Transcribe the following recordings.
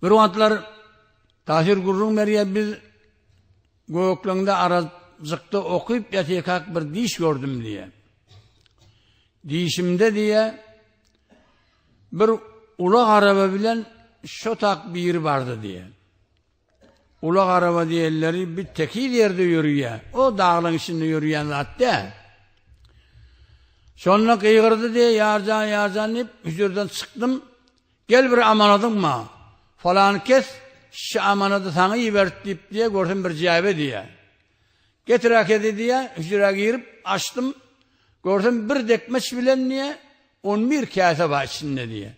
Bir wagtlar Tahir Gurrun beriye biz Göklüňde arazykda okuyup ýatyakak bir diş gördüm diye. Dişimde diye bir ulak araba bilen şotak bir yer vardı diye. Ulak araba diýerleri bir tekil yerde yürüýär. O dağlaň içinde yürüýän zat da. Şonla kıygırdı diye yarcan deyip hücreden çıktım. Gel bir amanadın mı? Falan kes şu amanadı sana ýibert deyip diye gördüm bir jaýby diye. Getir akedi diye hücreye girip açtım. Gördüm bir dekmeç bilen niye 11 kase var içinde diye.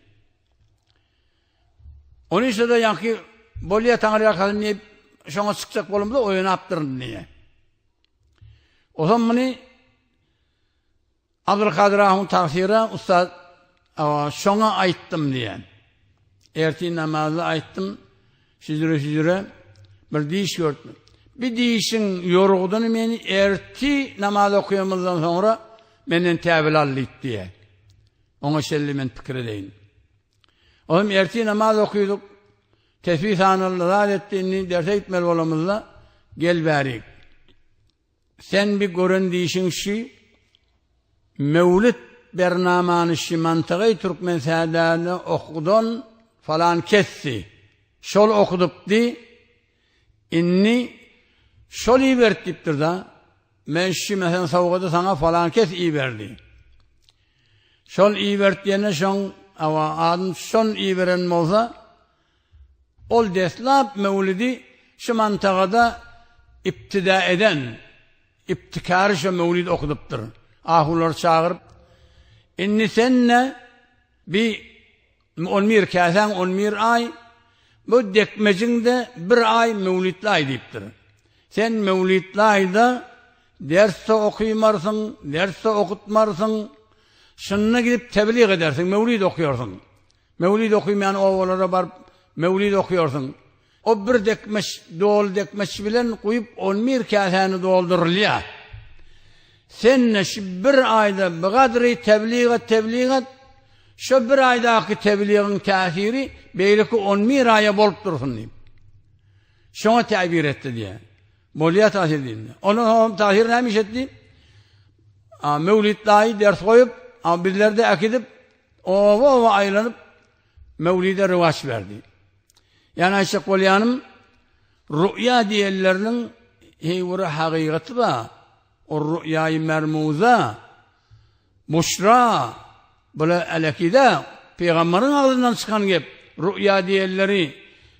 Onun için de yankı bolya tanrıya kalın diye şona çıkacak bolumda oyunu yaptırın diye. O zaman bunu Abdülkadir Ahmet Tafsir'e ustad şona ayttım diye. Erti namazı ayttım. Şizire bir diş gördüm. Bir dişin yorugduğunu meni erti namaz okuyamızdan sonra menden tevil allit diye. Ona şelli men pikir edeyin. Oğlum erti namaz okuyorduk. Tesbih sanallah ettiğini derse gitmeli olamızla gel verik. Sen bir görün dişin şi Mevlid bernamanı şi mantıgı Türkmen seyirlerini okudun falan kessi. Şol okudup di inni şol iyi vertiptir da men şi mesela savgada sana falan kes iyi verdi. Şol iyi vertiyene şon ama adın şon iyi veren olsa ol deslap mevlidi şu mantıgada iptida eden iptikarı şu mevlid okuduptur. Ahular çağırıp inni senne bir 11 kasen 11 ay bu dekmecinde bir ay mevlidli ay deyiptir. Sen mevlidli ayda derste okuymarsın, derste okutmarsın, şununa gidip tebliğ edersin, mevlid okuyorsun. Mevlid okuymayan oğullara barıp mevlid okuyorsun. O bir dekmeç, doğal dekmeç bilen koyup 11 kaseni doldurulya. Sen şu bir ayda bir kadri tebliğ et, şu bir aydaki tebliğin tesiri belki 11 aya bolup dursun diyeyim. Şuna tabir etti diye. Bolya tahir diyeyim. Onun tahir neymiş etti? Mevlid'de ders koyup, bizler de akidip, ova aylanıp, Mevlid'e rıvaç verdi. Yani Ayşe Kolyan'ın rü'ya diyenlerinin heyvuru hakikati var. O rü'yayı mermuza, muşra, böyle elekide, Peygamberin ağzından çıkan gibi rü'ya diyenleri,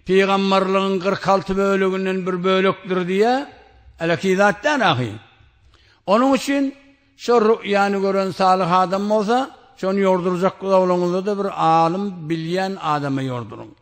Peygamberliğin 46 bölüğünden bir bölüktür diye elekidatten ahi. Onun için şu rü'yanı gören salih adam olsa, şunu yorduracak kulağınızda da bir alim, bilyen adamı yordurun.